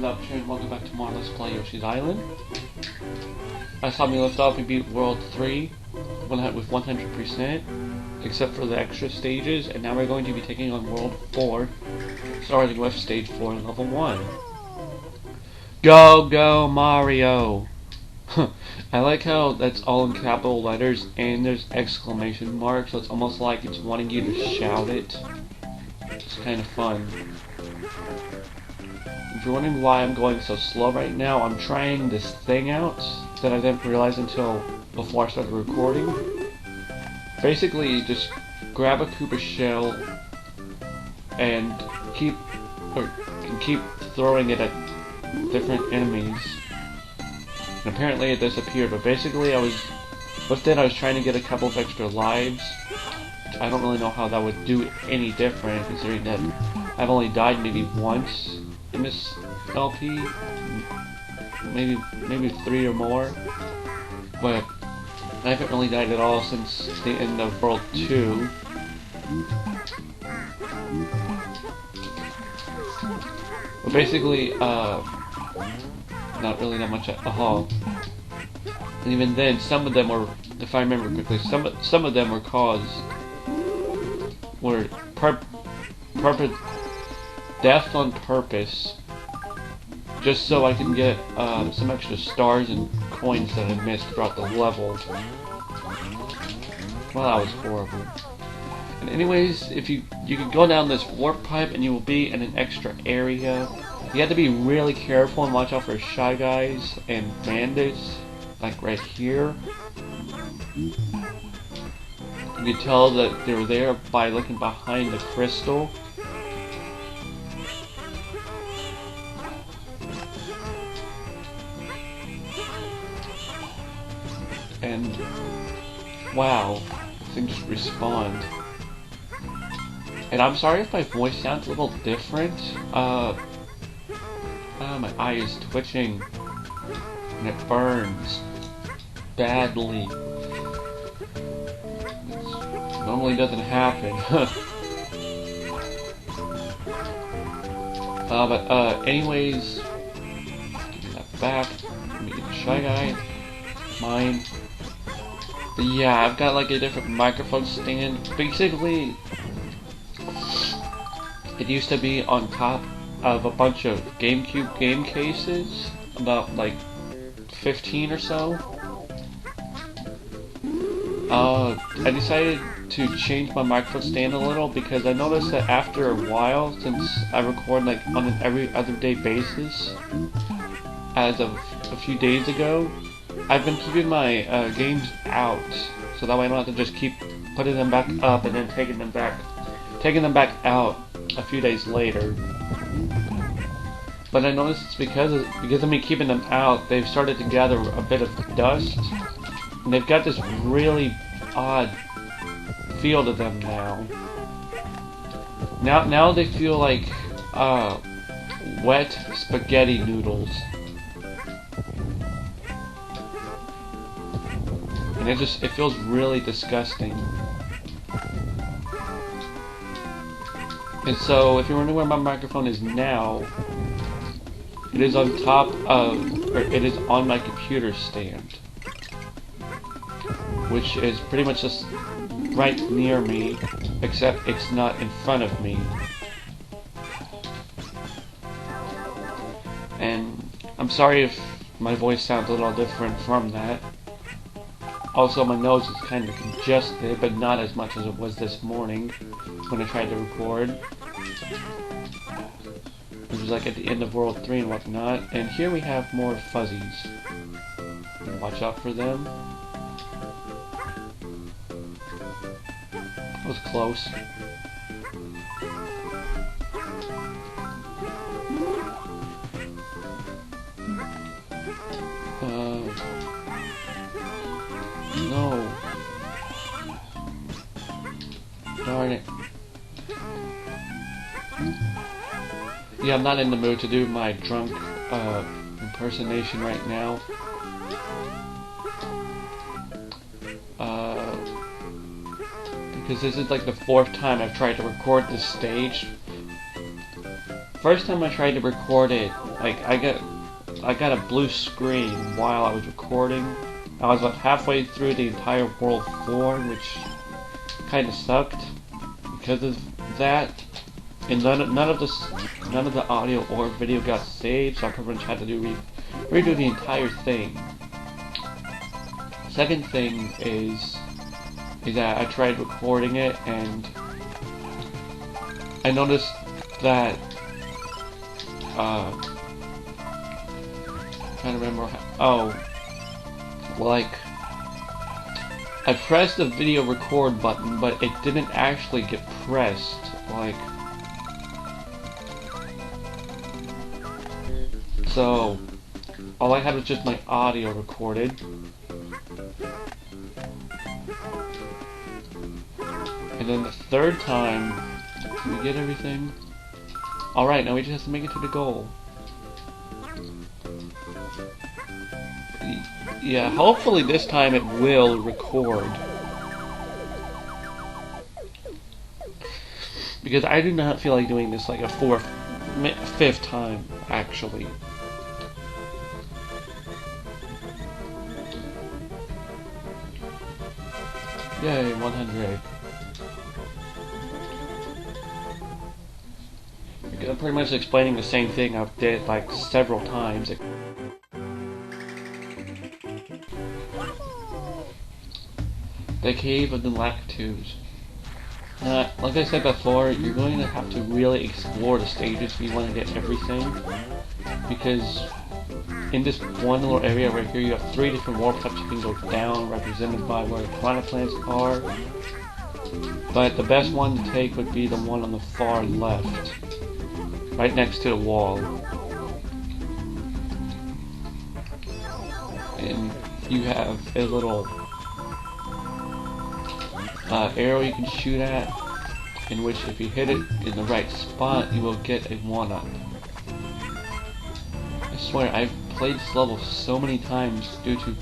And welcome back to more Let's Play Yoshi's Island. Last time we left off, we beat World 3 with 100%, except for the extra stages, and now we're going to be taking on World 4, starting with Stage 4 and Level 1. Go, go, Mario! I like how that's all in capital letters, and there's exclamation marks, so it's almost like it's wanting you to shout it. It's kind of fun. If you're wondering why I'm going so slow right now, I'm trying this thing out that I didn't realize until before I started recording. Basically, just grab a Koopa shell and keep throwing it at different enemies. And apparently it disappeared, but basically I was trying to get a couple of extra lives. I don't really know how that would do any different, considering that I've only died maybe once in this LP, maybe 3 or more, but I haven't really died at all since the end of World 2. But basically, not really that much at all. And even then, some of them were, if I remember correctly, some of them were death on purpose, just so I can get some extra stars and coins that I missed throughout the level. Well, that was horrible. And anyways, if you can go down this warp pipe and you will be in an extra area. You have to be really careful and watch out for Shy Guys and bandits, like right here. You can tell that they're there by looking behind the crystal. And wow, the thing just respawned. And I'm sorry if my voice sounds a little different. My eye is twitching and it burns badly. It normally doesn't happen. Anyways, give me that back. Let me get the Shy Guy. Mine. But yeah, I've got like a different microphone stand. Basically, it used to be on top of a bunch of GameCube game cases, about like 15 or so. I decided to change my microphone stand a little because I noticed that after a while, since I record like on an every other day basis, as of a few days ago, I've been keeping my games out, so that way I don't have to just keep putting them back up and then taking them back out a few days later. But I noticed it's because of me keeping them out, they've started to gather a bit of dust, and they've got this really odd feel to them now. Now they feel like wet spaghetti noodles. And it feels really disgusting. And so, if you're wondering where my microphone is now, it is on top of, or it is on my computer stand, which is pretty much just right near me, except it's not in front of me. And I'm sorry if my voice sounds a little different from that. Also, my nose is kind of congested, but not as much as it was this morning when I tried to record. It was like at the end of World 3 and whatnot. And here we have more fuzzies. Watch out for them. That was close. No. Darn it. Yeah, I'm not in the mood to do my drunk impersonation right now. Because this is like the 4th time I've tried to record this stage. First time I tried to record it Like, I got a blue screen while I was recording. I was about halfway through the entire World 4, which kind of sucked because of that. And none of the audio or video got saved, so I pretty much had to redo the entire thing. Second thing is that I tried recording it and I noticed that trying to remember like I pressed the video record button, but it didn't actually get pressed. Like, so all I had was just my audio recorded. And then the third time, did we get everything? Alright, now we just have to make it to the goal. Yeah, hopefully this time it will record. Because I do not feel like doing this like a fifth time, actually. Yay, 100. I'm pretty much explaining the same thing I've did like several times. The Cave of the Lakitus. Like I said before, you're going to have to really explore the stages if you want to get everything. Because in this one little area right here, you have 3 different warp types you can go down, represented by where the piranha plants are. But the best one to take would be the one on the far left, right next to the wall. And you have a little arrow you can shoot at, in which if you hit it in the right spot, you will get a 1-up. I swear, I've played this level so many times due to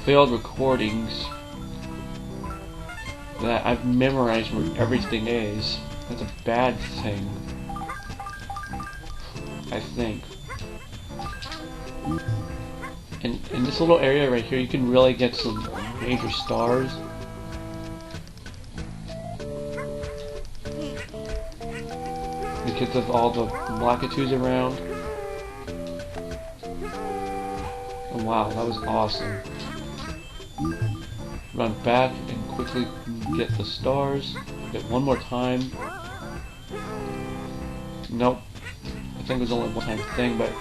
failed recordings that I've memorized where everything is. That's a bad thing, I think. And in this little area right here, you can really get some major stars. Because of all the Lakitus around. Oh, wow, that was awesome. Run back and quickly get the stars. Get one more time. Nope. I think it was only a one-time thing, but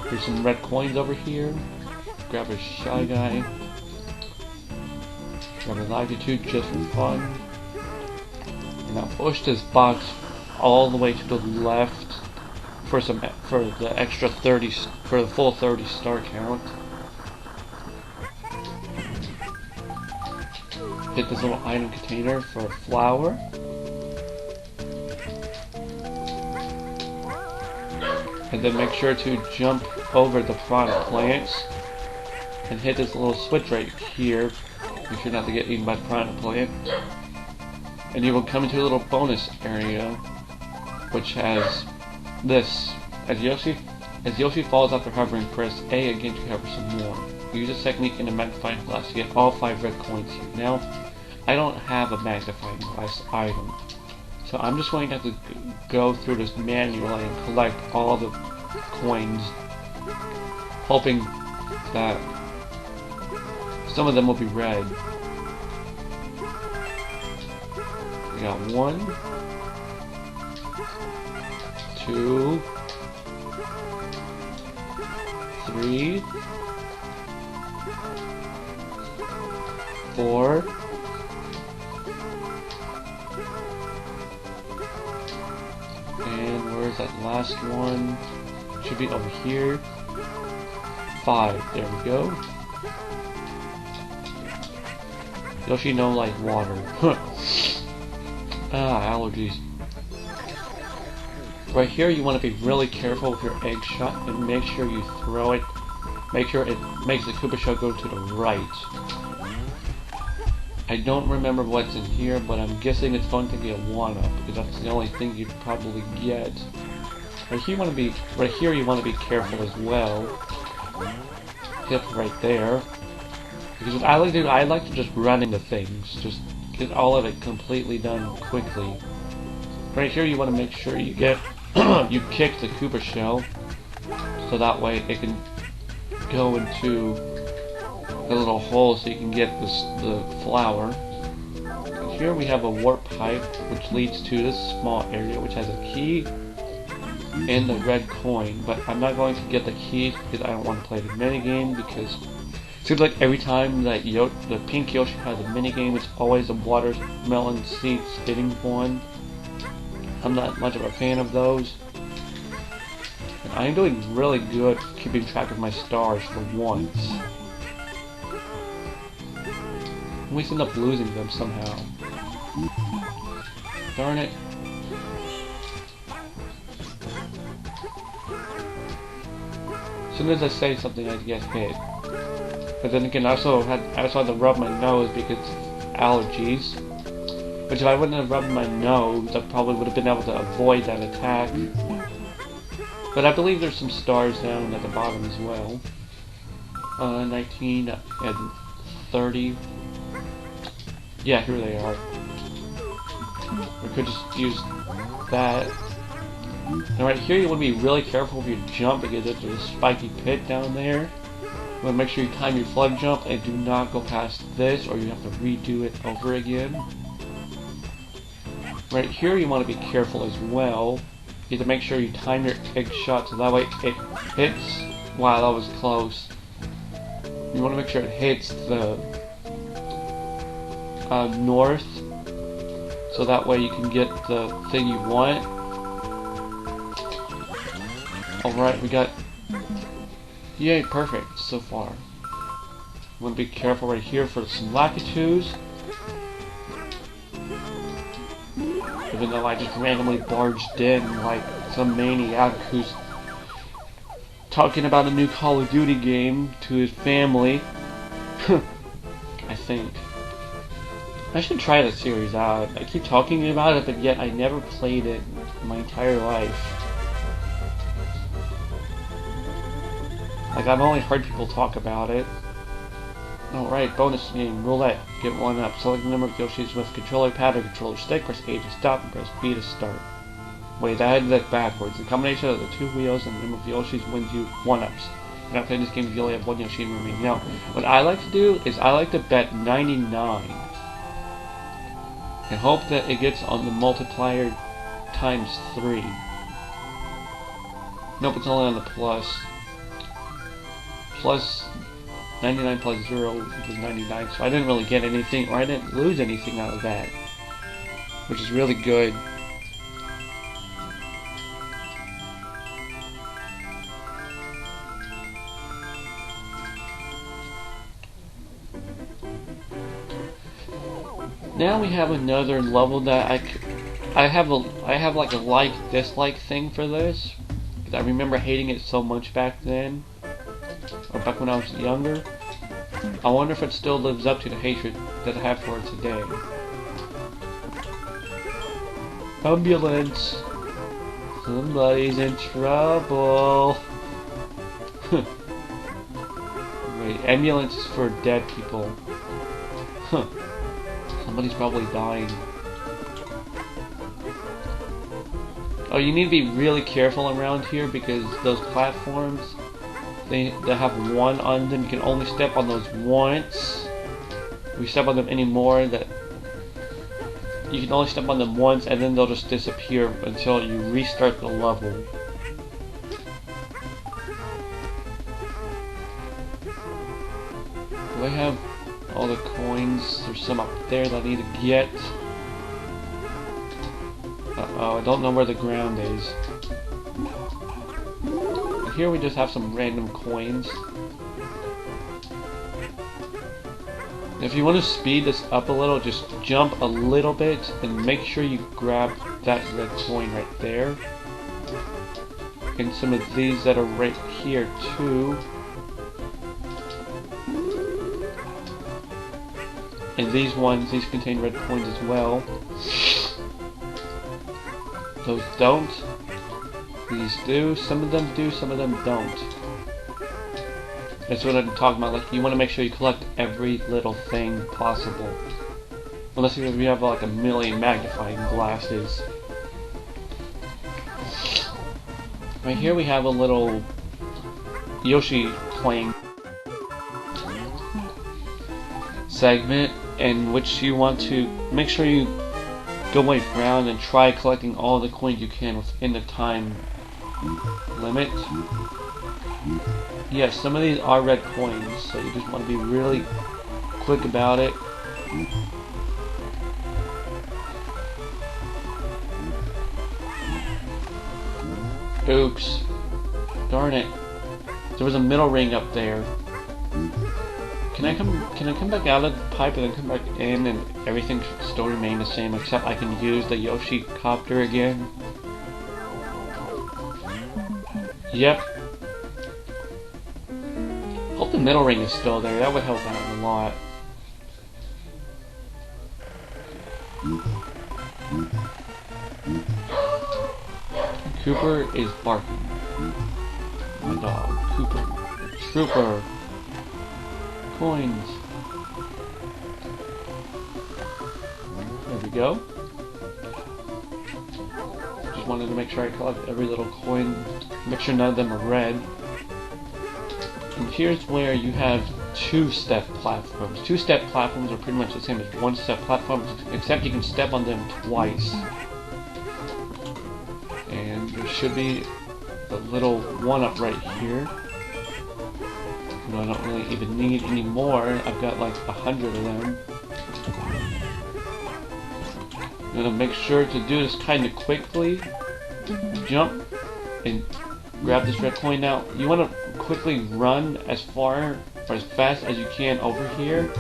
there's some red coins over here. Grab a Shy Guy. Grab a Lakitus just for fun. And now push this box all the way to the left for the extra 30, for the full 30 star count. Hit this little item container for a flower. And then make sure to jump over the piranha plants and hit this little switch right here. Make sure not to get eaten by the piranha plant. And you will come into a little bonus area, which has this. As Yoshi falls after hovering, press A again to hover some more. Use a technique in a magnifying glass to get all 5 red coins here. Now, I don't have a magnifying glass item, so I'm just going to have to go through this manually and collect all the coins, hoping that some of them will be red. We got 1, 2, 3, 4, and where's that last one? Should be over here. 5. There we go. Yoshi no like water. Allergies. Right here, you want to be really careful with your egg shot and make sure you throw it. Make sure it makes the Koopa shell go to the right. I don't remember what's in here, but I'm guessing it's going to be a 1-up because that's the only thing you'd probably get. Right here you want to be careful as well. Hit right there. Because what I like to do, I like to just run into things. Just get all of it completely done quickly. Right here you want to make sure you get you kick the Koopa shell, so that way it can go into the little hole so you can get the flower. And here we have a warp pipe which leads to this small area which has a key and the red coin, but I'm not going to get the keys because I don't want to play the minigame, because it seems like every time that the pink Yoshi has a minigame, it's always a watermelon seed spitting one. I'm not much of a fan of those. And I'm doing really good keeping track of my stars for once. I always end up losing them somehow. Darn it. As soon as I say something, I get hit. But then again, I also had to rub my nose because of allergies. Which if I wouldn't have rubbed my nose, I probably would have been able to avoid that attack. But I believe there's some stars down at the bottom as well. 19 and 30. Yeah, here they are. We could just use that. And right here you want to be really careful if you jump because there's a spiky pit down there. You want to make sure you time your flood jump and do not go past this or you have to redo it over again. Right here you want to be careful as well. You have to make sure you time your egg shot so that way it hits. Wow, that was close. You want to make sure it hits the north, so that way you can get the thing you want. Alright, we got... Yay, perfect so far. You want to be careful right here for some Lakitus. Even though I just randomly barged in like some maniac who's talking about a new Call of Duty game to his family. I think. I should try the series out. I keep talking about it, but yet I never played it my entire life. Like, I've only heard people talk about it. Alright, bonus game, roulette. Get one up. Select the number of Yoshis with controller pad or controller stick. Press A to stop and press B to start. Wait, I had that backwards. The combination of the two wheels and the number of Yoshis wins you 1-ups. You're not playing this game if you only have one Yoshi remaining. Now, what I like to do is I like to bet 99. And hope that it gets on the multiplier times 3. Nope, it's only on the plus. Plus 99 plus 0 is 99, so I didn't really get anything, or I didn't lose anything out of that. Which is really good. Now we have another level that I have like a like-dislike thing for this. Because I remember hating it so much back then. Or back when I was younger. I wonder if it still lives up to the hatred that I have for it today. Ambulance! Somebody's in trouble! Wait, ambulance is for dead people. Huh. Somebody's probably dying. Oh, you need to be really careful around here because those platforms, they have one on them. You can only step on those once. If you step on them anymore, that you can only step on them once and then they'll just disappear until you restart the level. Do I have all the coins? There's some up there that I need to get. Uh-oh, I don't know where the ground is. And here we just have some random coins. If you want to speed this up a little, just jump a little bit and make sure you grab that red coin right there. And some of these that are right here too. And these contain red coins as well. Those don't. These do, some of them do, some of them don't. That's what I'm talking about, like you want to make sure you collect every little thing possible. Unless you have like a million magnifying glasses. Right here we have a little Yoshi playing segment in which you want to make sure you go around and try collecting all the coins you can within the time limit. Yes, some of these are red coins, so you just want to be really quick about it. Oops. Darn it. There was a middle ring up there. Can I come back out of the pipe and then come back in and everything should still remain the same except I can use the Yoshi copter again? Yep. Hope the middle ring is still there. That would help out a lot. Cooper is barking. My dog, Cooper. Trooper. Coins. There we go. Just wanted to make sure I collect every little coin. Make sure none of them are red. And here's where you have two-step platforms. Two-step platforms are pretty much the same as one-step platforms, except you can step on them twice. And there should be the little one-up right here. No, I don't really even need any more. I've got like 100 of them. I'm gonna make sure to do this kind of quickly. Jump and grab this red coin. Now, you want to quickly run as far or as fast as you can over here.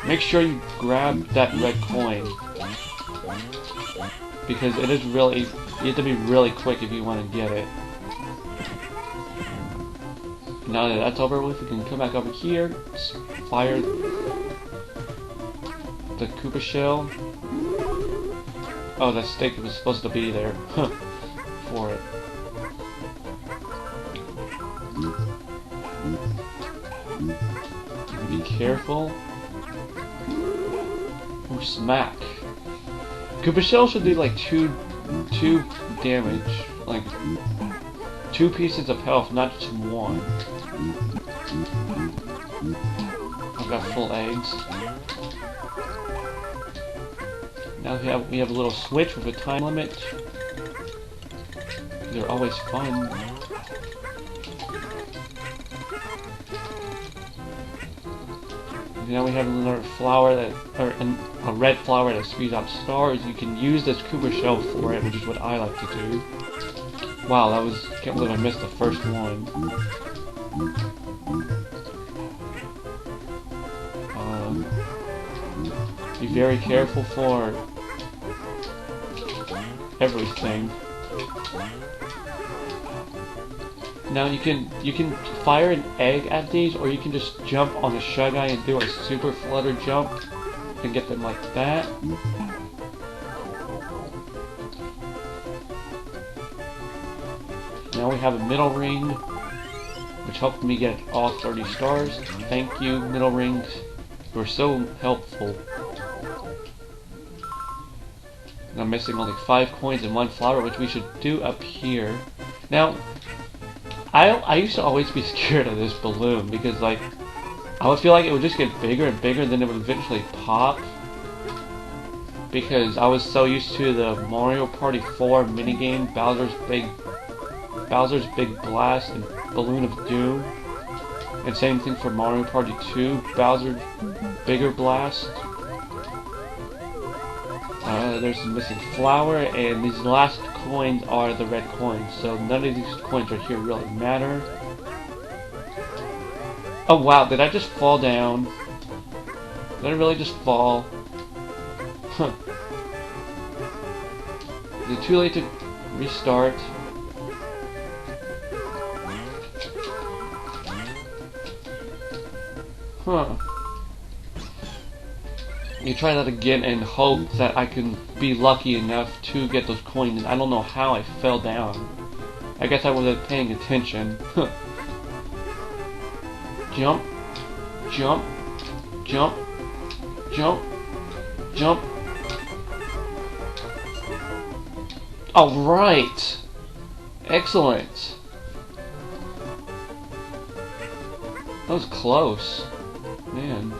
Make sure you grab that red coin, because it is really, you have to be really quick if you want to get it. Now that that's over with, we can come back over here, fire the Koopa shell. Oh, that stick was supposed to be there for it. Be careful. Ooh, smack. Koopa shell should do like two damage, like 2 pieces of health, not just 1. I've got full eggs. Now we have a little switch with a time limit. They're always fun. Now we have another flower that, or a red flower that speeds out stars. You can use this Koopa shell for it, which is what I like to do. Wow, that was, can't believe I missed the first one. Be very careful for everything. Now you can fire an egg at these, or you can just jump on the Shy Guy and do a super flutter jump and get them like that. Now we have a middle ring, which helped me get all 30 stars. Thank you, middle rings. You were so helpful. And I'm missing only 5 coins and 1 flower, which we should do up here. Now, I used to always be scared of this balloon because, like, I would feel like it would just get bigger and bigger, and then it would eventually pop. Because I was so used to the Mario Party 4 minigame, Bowser's Big Blast and Balloon of Doom. And same thing for Mario Party 2, Bowser's Bigger Blast. There's a missing flower, and these last coins are the red coins, so none of these coins right here really matter. Oh wow, did I just fall down? Did I really just fall? Huh. Is it too late to restart? Huh. You try that again and hope that I can be lucky enough to get those coins. I don't know how I fell down. I guess I wasn't paying attention. Jump, jump, jump, jump, jump. Alright! Excellent! That was close. Man.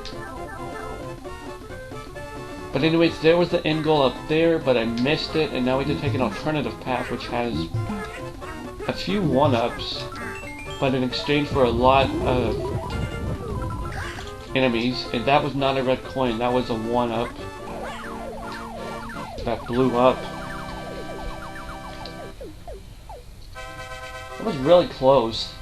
But anyways, there was the end goal up there, but I missed it, and now we have to take an alternative path which has a few one-ups, but in exchange for a lot of enemies, and that was not a red coin, that was a one-up that blew up. That was really close.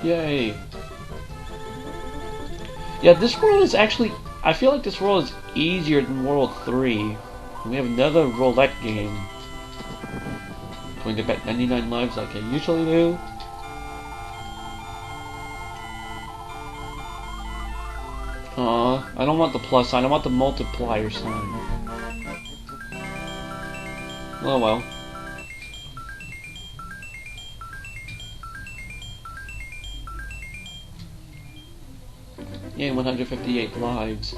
Yay. Yeah, this world is actually... I feel like this world is easier than World 3. We have another roulette game. Going to bet 99 lives like I usually do. I don't want the plus sign, I want the multiplier sign. Oh well. Yay, 158 lives.